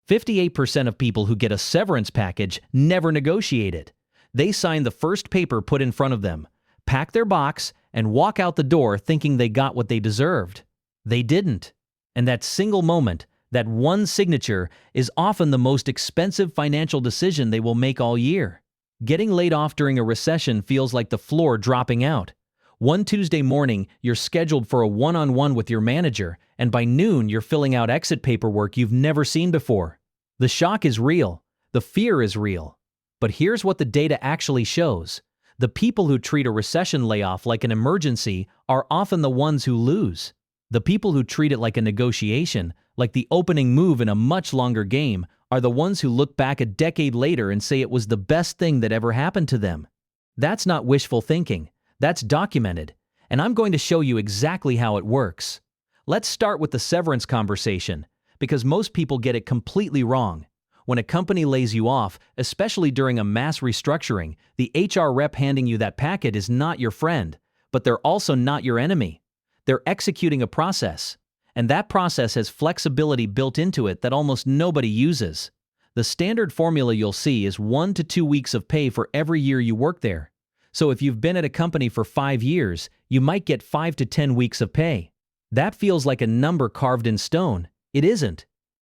58% of people who get a severance package never negotiate it. They sign the first paper put in front of them, pack their box, and walk out the door thinking they got what they deserved. They didn't. And that single moment, that one signature, is often the most expensive financial decision they will make all year. Getting laid off during a recession feels like the floor dropping out. One Tuesday morning, you're scheduled for a one-on-one with your manager, and by noon you're filling out exit paperwork you've never seen before. The shock is real. The fear is real. But here's what the data actually shows. The people who treat a recession layoff like an emergency are often the ones who lose. The people who treat it like a negotiation, like the opening move in a much longer game, are the ones who look back a decade later and say it was the best thing that ever happened to them. That's not wishful thinking. That's documented. And I'm going to show you exactly how it works. Let's start with the severance conversation, because most people get it completely wrong. When a company lays you off, especially during a mass restructuring, the HR rep handing you that packet is not your friend, but they're also not your enemy. They're executing a process, and that process has flexibility built into it that almost nobody uses. The standard formula you'll see is 1 to 2 weeks of pay for every year you work there. So if you've been at a company for 5 years, you might get 5 to 10 weeks of pay. That feels like a number carved in stone. It isn't.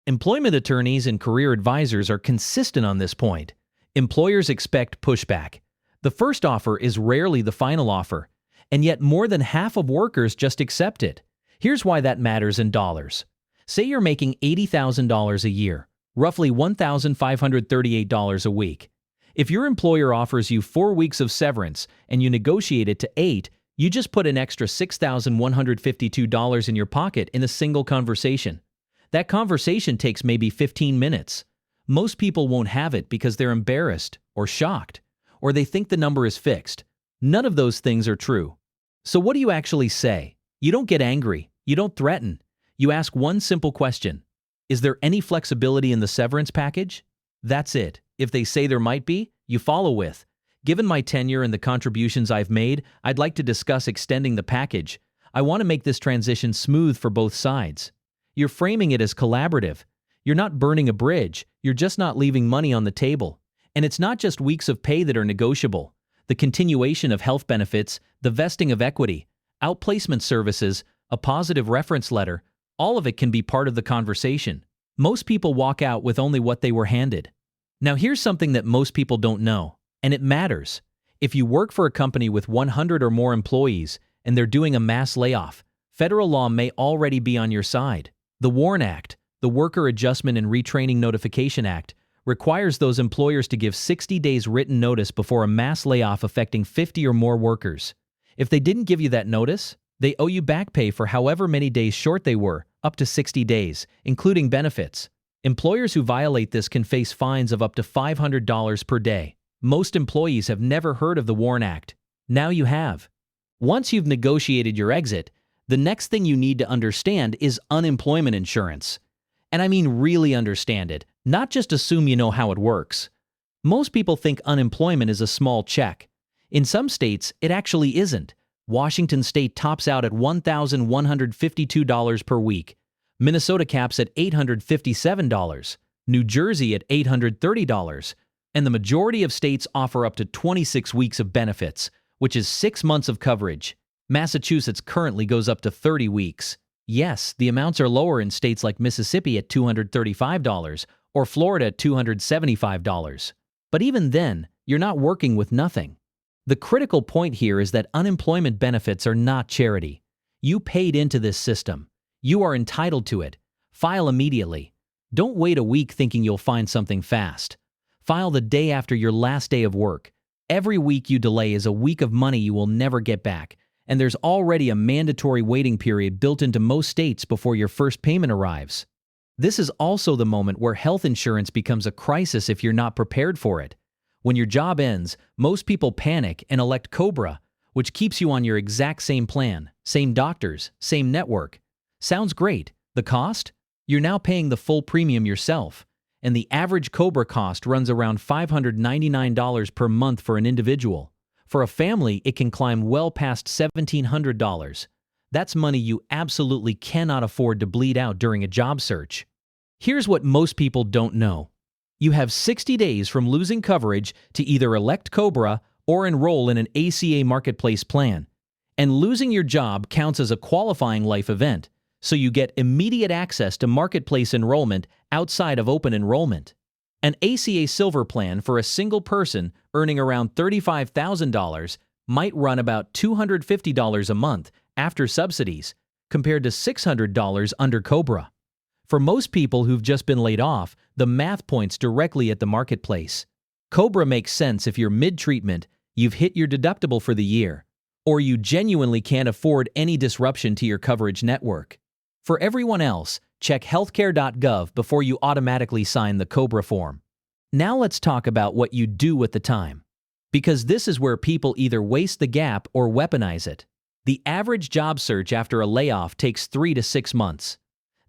Employment attorneys and career advisors are consistent on this point. Employers expect pushback. The first offer is rarely the final offer, and yet more than half of workers just accept it. Here's why that matters in dollars. Say you're making $80,000 a year, roughly $1,538 a week. If your employer offers you 4 weeks of severance and you negotiate it to 8, you just put an extra $6,152 in your pocket in a single conversation. That conversation takes maybe 15 minutes. Most people won't have it because they're embarrassed or shocked, or they think the number is fixed. None of those things are true. So what do you actually say? You don't get angry. You don't threaten. You ask one simple question. Is there any flexibility in the severance package? That's it. If they say there might be, you follow with, given my tenure and the contributions I've made, I'd like to discuss extending the package. I want to make this transition smooth for both sides. You're framing it as collaborative. You're not burning a bridge. You're just not leaving money on the table. And it's not just weeks of pay that are negotiable. The continuation of health benefits, the vesting of equity, outplacement services, a positive reference letter, all of it can be part of the conversation. Most people walk out with only what they were handed. Now here's something that most people don't know, and it matters. If you work for a company with 100 or more employees and they're doing a mass layoff, federal law may already be on your side. The WARN Act, the Worker Adjustment and Retraining Notification Act, requires those employers to give 60 days written notice before a mass layoff affecting 50 or more workers. If they didn't give you that notice, they owe you back pay for however many days short they were, up to 60 days, including benefits. Employers who violate this can face fines of up to $500 per day. Most employees have never heard of the WARN Act. Now you have. Once you've negotiated your exit, the next thing you need to understand is unemployment insurance. And I mean really understand it, not just assume you know how it works. Most people think unemployment is a small check. In some states, it actually isn't. Washington State tops out at $1,152 per week. Minnesota caps at $857, New Jersey at $830, and the majority of states offer up to 26 weeks of benefits, which is 6 months of coverage. Massachusetts currently goes up to 30 weeks. Yes, the amounts are lower in states like Mississippi at $235 or Florida at $275. But even then, you're not working with nothing. The critical point here is that unemployment benefits are not charity. You paid into this system. You are entitled to it. File immediately. Don't wait a week thinking you'll find something fast. File the day after your last day of work. Every week you delay is a week of money you will never get back, and there's already a mandatory waiting period built into most states before your first payment arrives. This is also the moment where health insurance becomes a crisis if you're not prepared for it. When your job ends, most people panic and elect COBRA, which keeps you on your exact same plan, same doctors, same network. Sounds great. The cost? You're now paying the full premium yourself, and the average COBRA cost runs around $599 per month for an individual. For a family, it can climb well past $1,700. That's money you absolutely cannot afford to bleed out during a job search. Here's what most people don't know. You have 60 days from losing coverage to either elect COBRA or enroll in an ACA Marketplace plan. And losing your job counts as a qualifying life event, so you get immediate access to Marketplace enrollment outside of open enrollment. An ACA Silver plan for a single person earning around $35,000 might run about $250 a month after subsidies, compared to $600 under COBRA. For most people who've just been laid off, the math points directly at the Marketplace. COBRA makes sense if you're mid-treatment, you've hit your deductible for the year, or you genuinely can't afford any disruption to your coverage network. For everyone else, check healthcare.gov before you automatically sign the COBRA form. Now let's talk about what you do with the time, because this is where people either waste the gap or weaponize it. The average job search after a layoff takes 3 to 6 months.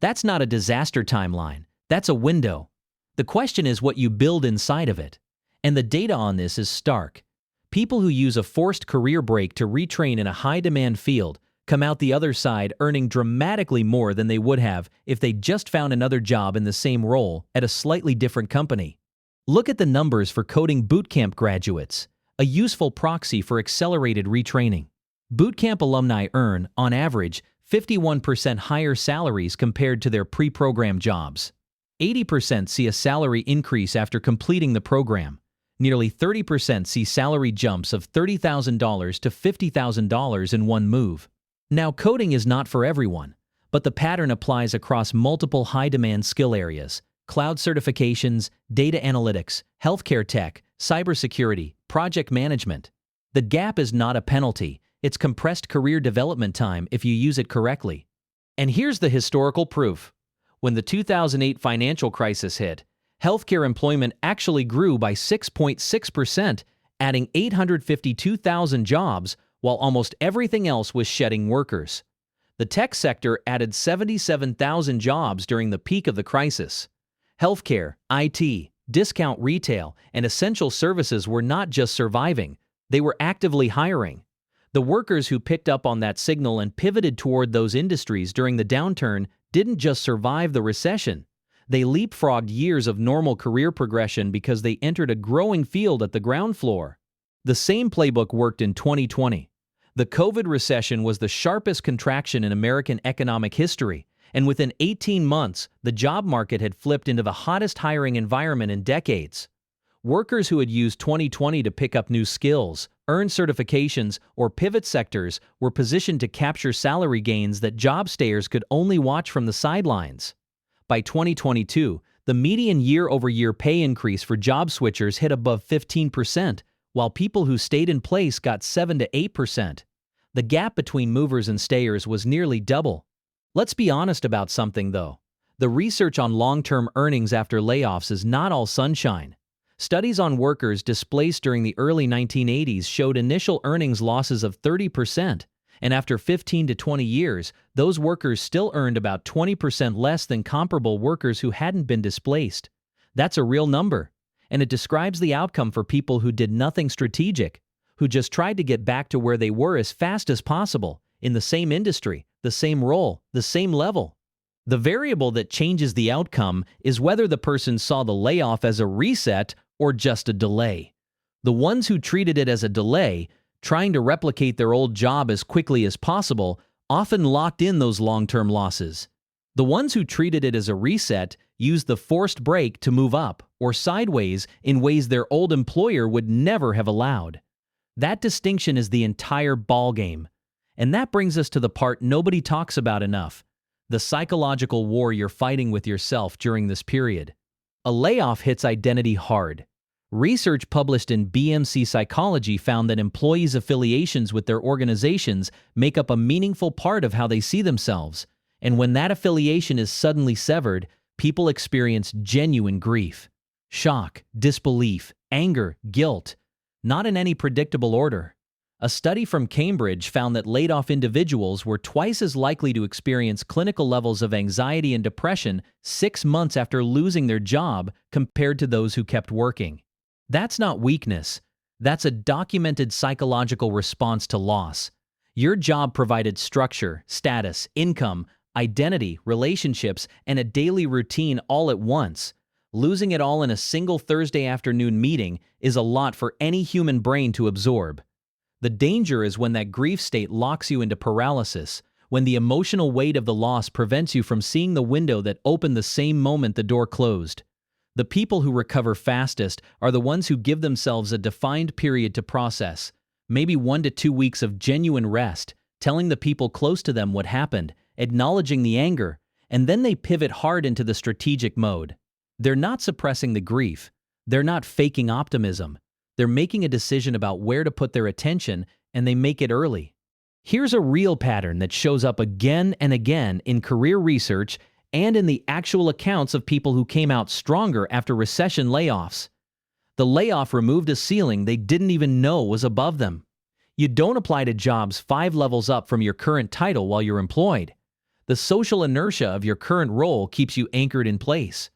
That's not a disaster timeline, that's a window. The question is what you build inside of it. And the data on this is stark. People who use a forced career break to retrain in a high-demand field come out the other side earning dramatically more than they would have if they just found another job in the same role at a slightly different company. Look at the numbers for coding bootcamp graduates, a useful proxy for accelerated retraining. Bootcamp alumni earn, on average, 51% higher salaries compared to their pre-program jobs. 80% see a salary increase after completing the program. Nearly 30% see salary jumps of $30,000 to $50,000 in one move. Now, coding is not for everyone, but the pattern applies across multiple high-demand skill areas: cloud certifications, data analytics, healthcare tech, cybersecurity, project management. The gap is not a penalty, it's compressed career development time if you use it correctly. And here's the historical proof. When the 2008 financial crisis hit, healthcare employment actually grew by 6.6%, adding 852,000 jobs, while almost everything else was shedding workers. The tech sector added 77,000 jobs during the peak of the crisis. Healthcare, IT, discount retail, and essential services were not just surviving, they were actively hiring. The workers who picked up on that signal and pivoted toward those industries during the downturn didn't just survive the recession. They leapfrogged years of normal career progression because they entered a growing field at the ground floor. The same playbook worked in 2020. The COVID recession was the sharpest contraction in American economic history, and within 18 months, the job market had flipped into the hottest hiring environment in decades. Workers who had used 2020 to pick up new skills, earn certifications, or pivot sectors were positioned to capture salary gains that job stayers could only watch from the sidelines. By 2022, the median year-over-year pay increase for job switchers hit above 15%, while people who stayed in place got 7 to 8%. The gap between movers and stayers was nearly double. Let's be honest about something, though. The research on long-term earnings after layoffs is not all sunshine. Studies on workers displaced during the early 1980s showed initial earnings losses of 30%, and after 15 to 20 years, those workers still earned about 20% less than comparable workers who hadn't been displaced. That's a real number, and it describes the outcome for people who did nothing strategic, who just tried to get back to where they were as fast as possible, in the same industry, the same role, the same level. The variable that changes the outcome is whether the person saw the layoff as a reset or just a delay. The ones who treated it as a delay, trying to replicate their old job as quickly as possible, often locked in those long-term losses. The ones who treated it as a reset used the forced break to move up or sideways in ways their old employer would never have allowed. That distinction is the entire ballgame. And that brings us to the part nobody talks about enough: the psychological war you're fighting with yourself during this period. A layoff hits identity hard. Research published in BMC Psychology found that employees' affiliations with their organizations make up a meaningful part of how they see themselves. And when that affiliation is suddenly severed, people experience genuine grief, shock, disbelief, anger, guilt, not in any predictable order. A study from Cambridge found that laid-off individuals were twice as likely to experience clinical levels of anxiety and depression 6 months after losing their job compared to those who kept working. That's not weakness. That's a documented psychological response to loss. Your job provided structure, status, income, identity, relationships, and a daily routine all at once. Losing it all in a single Thursday afternoon meeting is a lot for any human brain to absorb. The danger is when that grief state locks you into paralysis, when the emotional weight of the loss prevents you from seeing the window that opened the same moment the door closed. The people who recover fastest are the ones who give themselves a defined period to process, maybe 1 to 2 weeks of genuine rest, telling the people close to them what happened, acknowledging the anger, and then they pivot hard into the strategic mode. They're not suppressing the grief. They're not faking optimism. They're making a decision about where to put their attention, and they make it early. Here's a real pattern that shows up again and again in career research and in the actual accounts of people who came out stronger after recession layoffs. The layoff removed a ceiling they didn't even know was above them. You don't apply to jobs 5 levels up from your current title while you're employed. The social inertia of your current role keeps you anchored in place.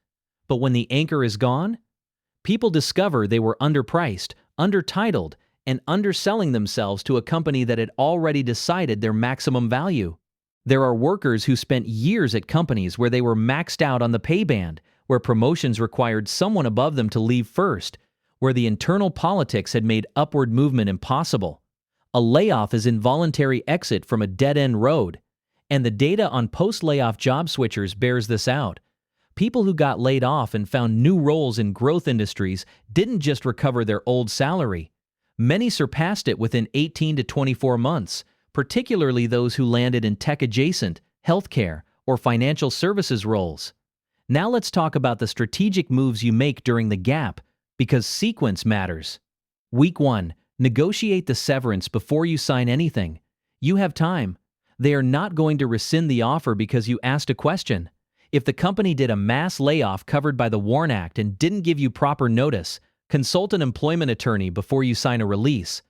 But when the anchor is gone, people discover they were underpriced, undertitled, and underselling themselves to a company that had already decided their maximum value. There are workers who spent years at companies where they were maxed out on the pay band, where promotions required someone above them to leave first, where the internal politics had made upward movement impossible. A layoff is involuntary exit from a dead-end road, and the data on post-layoff job switchers bears this out. People who got laid off and found new roles in growth industries didn't just recover their old salary. Many surpassed it within 18 to 24 months, particularly those who landed in tech-adjacent, healthcare, or financial services roles. Now let's talk about the strategic moves you make during the gap, because sequence matters. Week 1. Negotiate the severance before you sign anything. You have time. They are not going to rescind the offer because you asked a question. If the company did a mass layoff covered by the WARN Act and didn't give you proper notice, consult an employment attorney before you sign a release.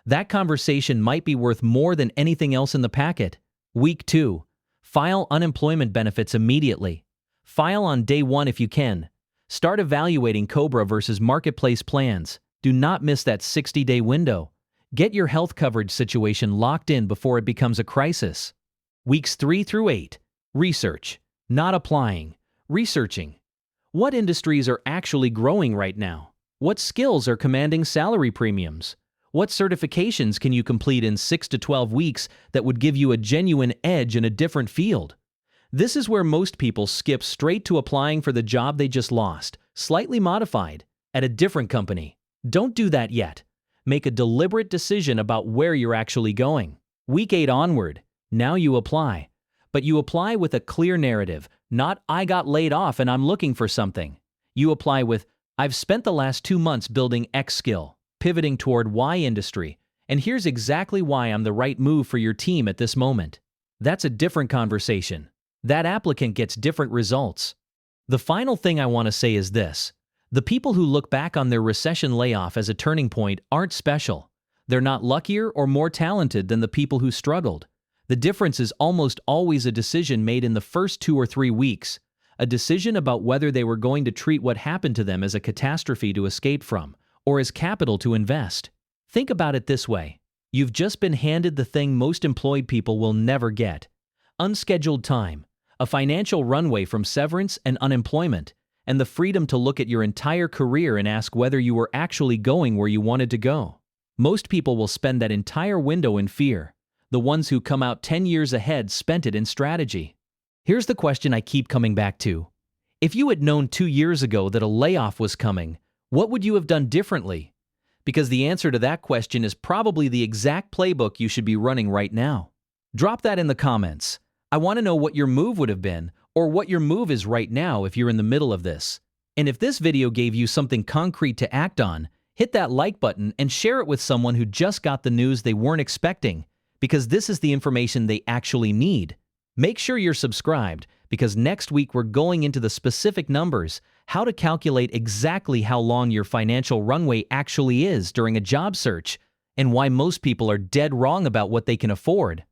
That conversation might be worth more than anything else in the packet. Week 2. File unemployment benefits immediately. File on day 1 if you can. Start evaluating COBRA versus marketplace plans. Do not miss that 60-day window. Get your health coverage situation locked in before it becomes a crisis. Weeks 3 through 8. Research. Not applying. Researching. What industries are actually growing right now? What skills are commanding salary premiums? What certifications can you complete in 6 to 12 weeks that would give you a genuine edge in a different field? This is where most people skip straight to applying for the job they just lost, slightly modified, at a different company. Don't do that yet. Make a deliberate decision about where you're actually going. Week 8 onward. Now you apply. But you apply with a clear narrative, not "I got laid off and I'm looking for something." You apply with "I've spent the last 2 months building X skill, pivoting toward Y industry, and here's exactly why I'm the right move for your team at this moment." That's a different conversation. That applicant gets different results. The final thing I want to say is this. The people who look back on their recession layoff as a turning point aren't special. They're not luckier or more talented than the people who struggled. The difference is almost always a decision made in the first 2 or 3 weeks, a decision about whether they were going to treat what happened to them as a catastrophe to escape from, or as capital to invest. Think about it this way. You've just been handed the thing most employed people will never get: unscheduled time, a financial runway from severance and unemployment, and the freedom to look at your entire career and ask whether you were actually going where you wanted to go. Most people will spend that entire window in fear. The ones who come out 10 years ahead spent it in strategy. Here's the question I keep coming back to. If you had known 2 years ago that a layoff was coming, what would you have done differently? Because the answer to that question is probably the exact playbook you should be running right now. Drop that in the comments. I want to know what your move would have been, or what your move is right now if you're in the middle of this. And if this video gave you something concrete to act on, hit that like button and share it with someone who just got the news they weren't expecting, because this is the information they actually need. Make sure you're subscribed, because next week we're going into the specific numbers, how to calculate exactly how long your financial runway actually is during a job search, and why most people are dead wrong about what they can afford.